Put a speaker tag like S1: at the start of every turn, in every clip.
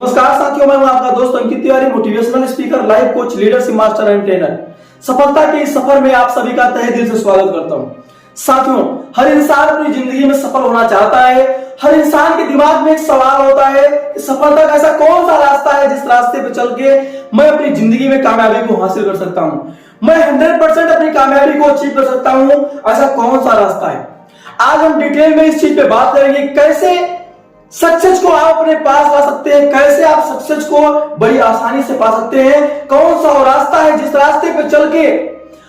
S1: नमस्कार साथियों, मैं हूं आपका दोस्त Ankit Tiwari, motivational speaker, life coach, leadership master and trainer. सफलता के इस सफर में आप सभी का तहे दिल से स्वागत करता हूं। साथियों, हर इंसान अपनी जिंदगी में सफल होना चाहता है। हर इंसान के दिमाग में एक सवाल होता है कि सफलता का ऐसा कौन सा रास्ता है जिस रास्ते पे चल के मैं अपनी जिंदगी में कामयाबी को हासिल कर सकता हूं, मैं 100% अपनी कामयाबी को अचीव कर सकता हूं। ऐसा कौन सा रास्ता है? आज हम डिटेल में इस चीज पे बात करेंगे, कैसे सक्सेस को आप अपने पास ला सकते हैं, कैसे आप सक्सेस को बड़ी आसानी से पा सकते हैं, कौन सा वो रास्ता है जिस रास्ते पे चल के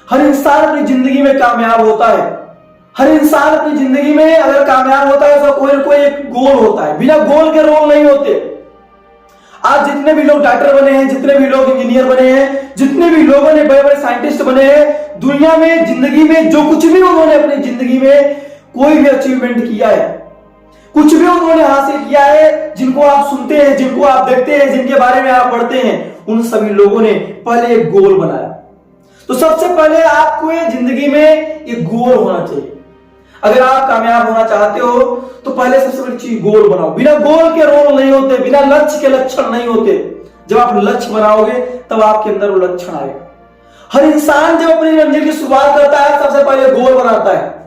S1: हर इंसान अपनी जिंदगी में कामयाब होता है। हर इंसान अपनी जिंदगी में अगर कामयाब होता है तो कोई ना कोई एक गोल होता है, बिना गोल के रोल नहीं होते। आज जितने भी लोग डॉक्टर बने हैं, जितने भी लोग इंजीनियर बने हैं, जितने भी लोगों ने बड़े बड़े साइंटिस्ट बने हैं, दुनिया में जिंदगी में जो कुछ भी उन्होंने अपनी जिंदगी में कोई भी अचीवमेंट किया है, कुछ भी उन्होंने हासिल किया है, जिनको आप सुनते हैं, जिनको आप देखते हैं, जिनके बारे में आप पढ़ते हैं, उन सभी लोगों ने पहले एक गोल बनाया। तो सबसे पहले आपको जिंदगी में एक गोल होना चाहिए। अगर आप कामयाब होना चाहते हो तो पहले सबसे बड़ी चीज गोल बनाओ। बिना गोल के रोल नहीं होते, बिना लक्ष्य के लक्षण नहीं होते। जब आप लक्ष्य बनाओगे तब आपके अंदर वो लक्षण आएगा। हर इंसान जब अपनी मंजिल की शुरुआत करता है सबसे पहले गोल बनाता है।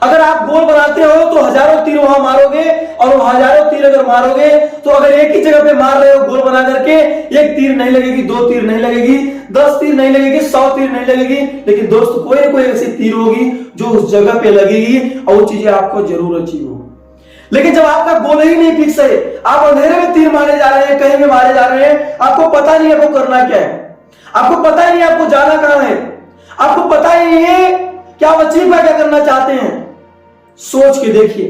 S1: अगर आप गोल बनाते हो तो हजारों तीर वहां मारोगे, और हजारों तीर अगर मारोगे तो अगर एक ही जगह पे मार रहे हो गोल बना करके, एक तीर नहीं लगेगी, दो तीर नहीं लगेगी, 10 तीर नहीं लगेगी, 100 तीर नहीं लगेगी, लेकिन दोस्त कोई ना कोई ऐसी तीर होगी जो उस जगह पे लगेगी और वो चीजें आपको जरूर अचीव होगी। लेकिन जब आपका गोल ही नहीं फिक्स है, आप अंधेरे में तीर मारे जा रहे हैं, कहीं भी मारे जा रहे हैं, आपको पता नहीं आपको करना क्या है, आपको पता ही नहीं आपको जाना कहां है, आपको पता ही नहीं है कि आप अचीव क्या करना चाहते हैं। सोच के देखिए,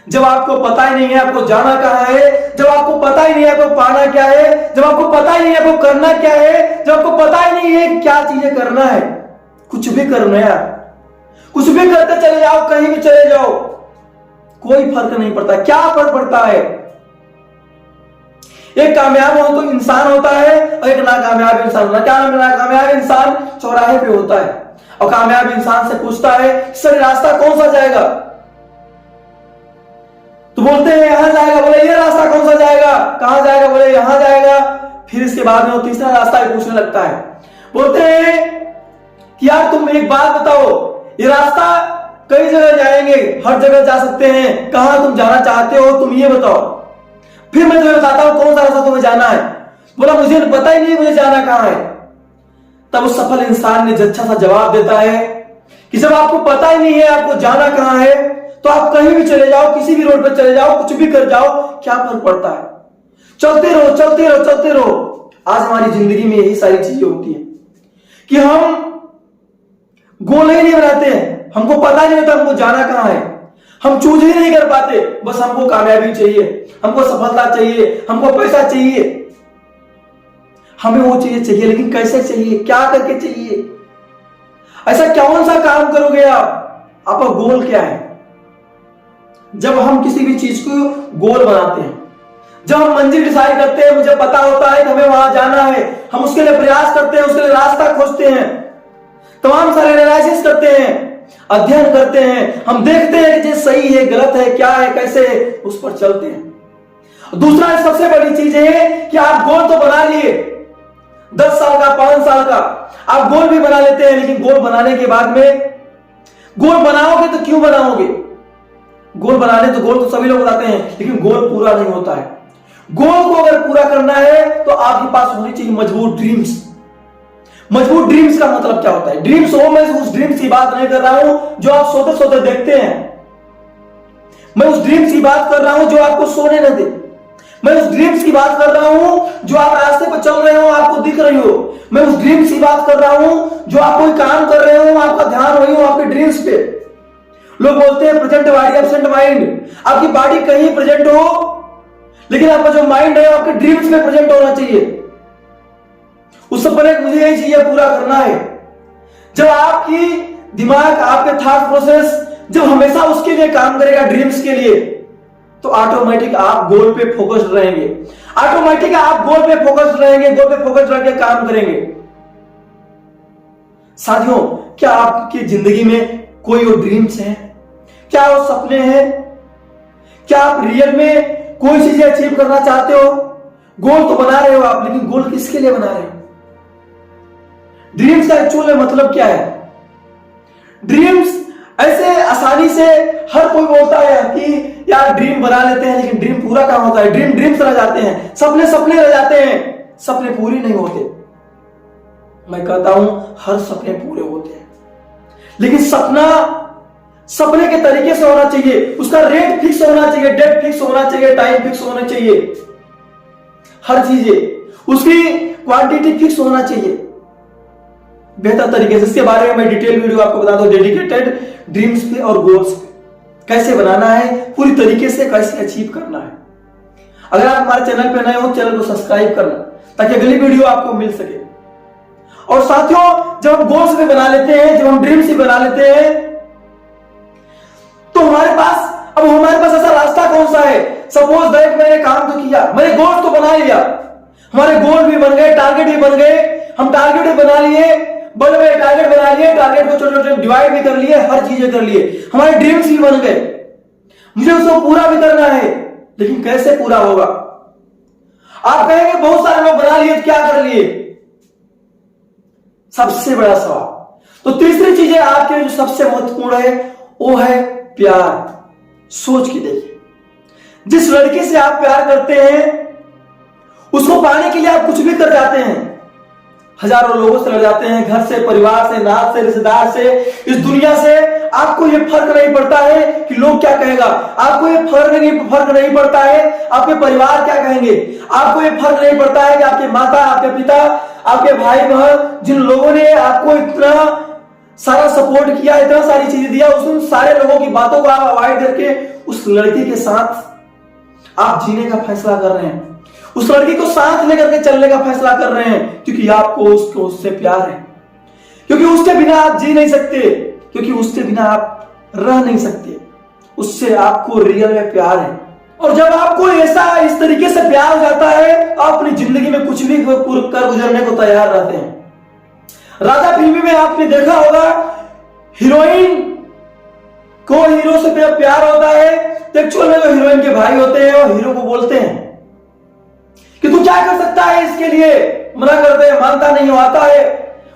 S1: जब आपको पता ही नहीं है आपको जाना कहां है, जब आपको पता ही नहीं है आपको पाना क्या है, जब आपको पता ही नहीं है आपको करना क्या है, जब आपको पता ही नहीं है क्या चीजें करना है, कुछ भी करो ना यार, कुछ भी करते चले जाओ, कहीं भी चले जाओ, कोई फर्क नहीं पड़ता। क्या फर्क पड़ता है? एक कामयाब हो तो इंसान होता है और एक नाकामयाब इंसान होता है। क्या नाकामयाब इंसान चौराहे पे होता है और कामयाब इंसान से पूछता है सर रास्ता कौन सा जाएगा, तो बोलते हैं यहां जाएगा, बोले ये रास्ता कौन सा जाएगा, कहां जाएगा, बोले यहां जाएगा। फिर इसके बाद में वो तीसरा रास्ता भी पूछने लगता है, बोलते हैं कि यार तुम एक बात बताओ, ये रास्ता कई जगह जाएंगे, हर जगह जा सकते हैं, कहां तुम जाना चाहते हो तुम ये बताओ, फिर मैं तुम्हें बताता हूं कौन सा रास्ता तुम्हें जाना है। बोला मुझे पता ही नहीं मुझे जाना कहां है। तब उस सफल इंसान ने अच्छा सा जवाब देता है कि जब आपको पता ही नहीं है आपको जाना कहां है तो आप कहीं भी चले जाओ, किसी भी रोड पर चले जाओ, कुछ भी कर जाओ, क्या फर्क पड़ता है, चलते रहो चलते रहो चलते रहो। आज हमारी जिंदगी में यही सारी चीजें होती है कि हम गोल ही नहीं बनाते हैं, हमको पता नहीं होता हमको जाना कहां है, हम चूज ही नहीं कर पाते, बस हमको कामयाबी चाहिए, हमको सफलता चाहिए, हमको पैसा चाहिए, हमें वो चीजें चाहिए, लेकिन कैसे चाहिए, क्या करके चाहिए, ऐसा कौन सा काम करोगे आप, आपका गोल क्या है? जब हम किसी भी चीज को गोल बनाते हैं, जब हम मंजिल डिसाइड करते हैं, मुझे पता होता है कि हमें वहां जाना है, हम उसके लिए प्रयास करते हैं, उसके लिए रास्ता खोजते हैं, तमाम सारे एनालिसिस करते हैं, अध्ययन करते हैं, हम देखते हैं कि सही है गलत है क्या है कैसे है, उस पर चलते हैं। दूसरा सबसे बड़ी चीज है कि आप गोल तो बना लिए, 10 साल का 5 साल का आप गोल भी बना लेते हैं, लेकिन गोल बनाने के बाद में गोल बनाओगे तो क्यों बनाओगे? गोल बनाने तो गोल तो सभी लोग बनाते हैं, लेकिन गोल पूरा नहीं होता है। गोल को अगर पूरा करना है तो आपके पास होनी चाहिए मजबूत ड्रीम्स। मजबूत ड्रीम्स का मतलब क्या होता है? ड्रीम्स हो, मैं उस ड्रीम्स की बात नहीं कर रहा हूं जो आप सोते सोते देखते हैं, मैं उस ड्रीम्स की बात कर रहा हूं जो आपको सोने न दे, मैं उस ड्रीम्स की बात कर रहा हूं जो आप रास्ते पर चल रहे हो आपको दिख रही हो, मैं उस ड्रीम्स की बात कर रहा हूं जो आप कोई काम कर रहे हो आपका ध्यान वही हो आपके ड्रीम्स पे। लोग बोलते हैं प्रेजेंट बॉडी एब्सेंट माइंड, आपकी बॉडी कहीं प्रेजेंट हो लेकिन आपका जो माइंड है आपके ड्रीम्स में प्रेजेंट होना चाहिए। उस सपने मुझे यही चीजें पूरा करना है। जब आपकी दिमाग आपके थॉट प्रोसेस जब हमेशा उसके लिए काम करेगा, ड्रीम्स के लिए, तो ऑटोमेटिक आप गोल पे फोकस्ड रहेंगे, ऑटोमेटिक आप गोल पे फोकस्ड रहेंगे, गोल पे फोकस्ड रह के काम करेंगे। साथियों, क्या आपकी जिंदगी में कोई वो ड्रीम्स है? क्या वो सपने हैं? क्या आप रियल में कोई चीजें अचीव करना चाहते हो? गोल तो बना रहे हो आप, लेकिन गोल किसके लिए बना रहे हो? ड्रीम्स का एक्चुअल मतलब क्या है? ड्रीम्स ऐसे आसानी से हर कोई बोलता है कि यार ड्रीम बना लेते हैं, लेकिन ड्रीम पूरा कहां होता है? ड्रीम्स रह जाते हैं, सपने सपने रह जाते हैं, सपने पूरे नहीं होते। मैं कहता हूं हर सपने पूरे होते हैं, लेकिन सपना सपने के तरीके से होना चाहिए, उसका रेट फिक्स होना चाहिए, डेट फिक्स होना चाहिए, टाइम फिक्स होना चाहिए, हर चीजें उसकी क्वांटिटी फिक्स होना चाहिए बेहतर तरीके से। इसके बारे में मैं डिटेल वीडियो आपको बता दूं, डेडिकेटेड ड्रीम्स पे और गोल्स पे कैसे बनाना है, पूरी तरीके से कैसे अचीव करना है। अगर आप हमारे चैनल पे नए हो, चैनल को सब्सक्राइब करना ताकि अगली वीडियो आपको मिल सके। और साथियों, जब हम गोल्स पे बना लेते हैं, जब हम ड्रीम्स भी बना लेते हैं, तो हमारे पास ऐसा रास्ता कौन सा है? सपोज दैट मैंने काम तो किया, मैंने गोल तो बना लिया, हमारे गोल भी बन गए, टारगेट भी बन गए, हम टारगेट भी बना लिए, बड़े बड़े टारगेट बना लिए, टारगेट को छोटे छोटे डिवाइड भी कर लिए, हर चीजें कर लिए, हमारे ड्रीम्स भी बन गए, मुझे उसको पूरा भी करना है, लेकिन कैसे पूरा होगा? आप कहेंगे बहुत सारे लोग बना लिए, क्या कर लिए? सबसे बड़ा सवाल। तो तीसरी चीजें आपके लिए जो सबसे महत्वपूर्ण है वो है प्यार। सोच के देखिए, जिस लड़की से आप प्यार करते हैं उसको पाने के लिए आप कुछ भी कर जाते हैं, हजारों लोगों से लड़ जाते हैं, घर से, परिवार से, नात से, रिश्तेदार से, इस दुनिया से। आपको ये फर्क नहीं पड़ता है कि लोग क्या कहेगा, आपको ये फर्क नहीं पड़ता है आपके परिवार क्या कहेंगे, आपको ये फर्क नहीं पड़ता है कि आपके माता, आपके पिता, आपके भाई बहन, जिन लोगों ने आपको इतना सारा सपोर्ट किया, इतना सारी चीजें दिया, उन सारे लोगों की बातों को आप अवॉइड करके उस लड़की के साथ आप जीने का फैसला कर रहे हैं, उस लड़की को साथ लेकर के चलने का फैसला कर रहे हैं, क्योंकि आपको उससे प्यार है, क्योंकि उसके बिना आप जी नहीं सकते, क्योंकि उसके बिना आप रह नहीं सकते, उससे आपको रियल में प्यार है। और जब आपको ऐसा इस तरीके से प्यार हो जाता है, आप अपनी जिंदगी में कुछ भी कर गुजरने को तैयार रहते हैं। राजा फिल्म में आपने देखा होगा, हीरोइन को हीरो से प्यार होता है, तो एक्चुअल में वो हीरोइन के भाई होते हैं और हीरो को बोलते हैं कि तू क्या कर सकता है इसके लिए, मना करते हैं, मानता नहीं हो, आता है,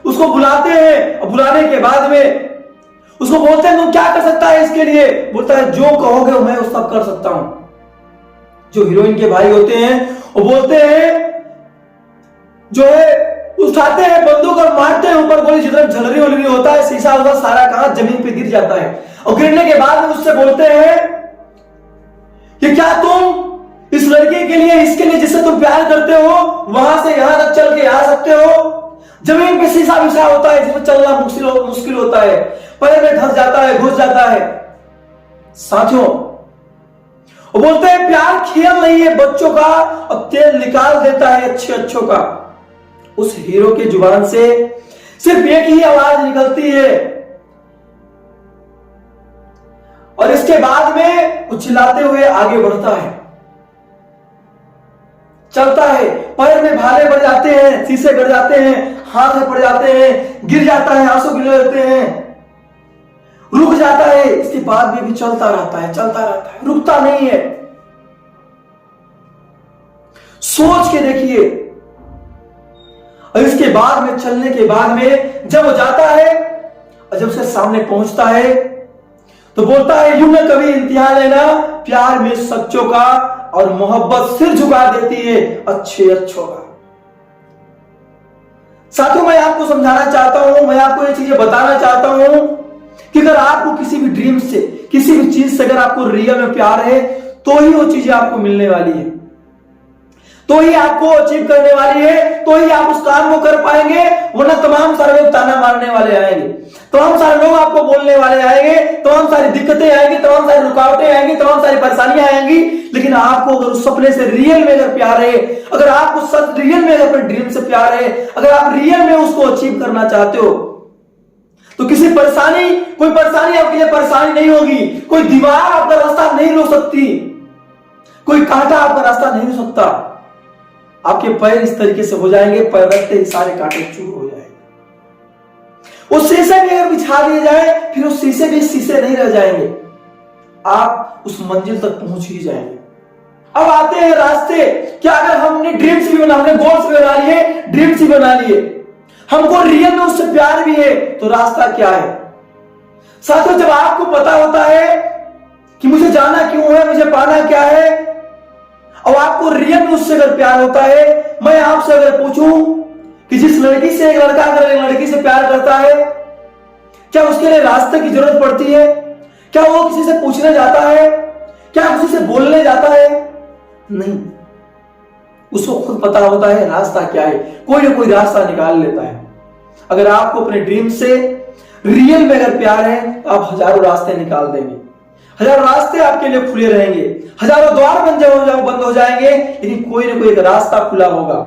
S1: उसको बुलाते हैं, और बुलाने के बाद में उसको बोलते हैं तू क्या कर सकता है इसके लिए, बोलता है जो कहोगे मैं वो सब कर सकता हूं। जो हीरोइन के भाई होते हैं वो बोलते हैं, जो है उठाते हैं बंदूक और मारते हैं ऊपर, गोली जितना झलरी वलरी होता है, शीशा होता सारा कहां जमीन पे गिर जाता है, और गिरने के बाद में उससे बोलते हैं कि क्या तुम इस लड़के के लिए, इसके लिए जिससे तुम प्यार करते हो, वहां से यहां तक चल के आ सकते हो? जमीन पे शीशा विशा होता है जिसमें चलना मुश्किल होता है, पैर में धंस जाता है, घुस जाता है। साथियों, वो बोलते हैं प्यार खेल नहीं है बच्चों का, और तेल निकाल देता है अच्छों का। उस हीरो के जुबान से सिर्फ एक ही आवाज निकलती है, और इसके बाद में वो चिल्लाते हुए आगे बढ़ता है, चलता है, पैर में भाले पड़ जाते हैं, शीशे गिर जाते हैं, हाथ में पड़ जाते हैं, गिर जाता है, आंसू गिर जाते हैं, रुक जाता है, इसके बाद भी चलता रहता है, रुकता नहीं है। सोच के देखिए। और इसके बाद में, चलने के बाद में जब वो जाता है और जब उसके सामने पहुंचता है तो बोलता है यूं न कभी इम्तिहान लेना, प्यार में सच्चों का, और मोहब्बत सिर झुका देती है अच्छों का। साथियों, मैं आपको समझाना चाहता हूं, मैं आपको ये चीजें बताना चाहता हूं कि अगर आपको किसी भी ड्रीम से, किसी भी चीज से अगर आपको रियल में प्यार है, तो ही वो चीजें आपको मिलने वाली है, तो ही आपको अचीव करने वाली है, तो ही आप उस काम को कर पाएंगे। वरना तमाम सारे लोग ताना मारने वाले आएंगे, तमाम सारे लोग आपको बोलने वाले आएंगे, तमाम सारी दिक्कतें आएंगी, तमाम सारी रुकावटें आएंगी, तमाम सारी परेशानियां आएंगी। लेकिन आपको अगर उस सपने से रियल में अगर प्यार है, अगर आपको सच रियल में अपने ड्रीम से प्यार है, अगर आप रियल में उसको अचीव करना चाहते हो, तो कोई परेशानी आपके लिए परेशानी नहीं होगी, कोई दीवार आपका रास्ता नहीं रोक सकती, कोई कांटा आपका रास्ता नहीं रोक सकता। आपके पैर इस तरीके से हो जाएंगे, पैर रखते ही सारे कांटे चूर हो जाएंगे। वो शीशे भी अगर बिछा दिए जाए, फिर उस शीशे भी शीशे नहीं रह जाएंगे, आप उस मंजिल तक पहुंच ही जाएंगे। अब आते हैं रास्ते। क्या अगर हमने ड्रीम्स भी बना, हमने गोल्स भी बना लिए, ड्रीम्स भी बना लिए, हमको रियल में उससे प्यार भी है, तो रास्ता क्या है? साथियों, जब आपको पता होता है कि मुझे जाना क्यों है, मुझे पाना क्या है, और आपको रियल में उससे अगर प्यार होता है, मैं आपसे अगर पूछूं कि जिस लड़की से एक लड़का अगर एक लड़की से प्यार करता है, क्या उसके लिए रास्ते की जरूरत पड़ती है? क्या वो किसी से पूछने जाता है? क्या किसी से बोलने जाता है? नहीं, उसको खुद पता होता है रास्ता क्या है, कोई ना कोई रास्ता निकाल लेता है। अगर आपको अपने ड्रीम से रियल में अगर प्यार है, तो आप हजारों रास्ते निकाल देंगे, हजारों रास्ते आपके लिए खुले रहेंगे, हजारों द्वार बंद हो जाएंगे, लेकिन कोई ना कोई एक रास्ता खुला होगा।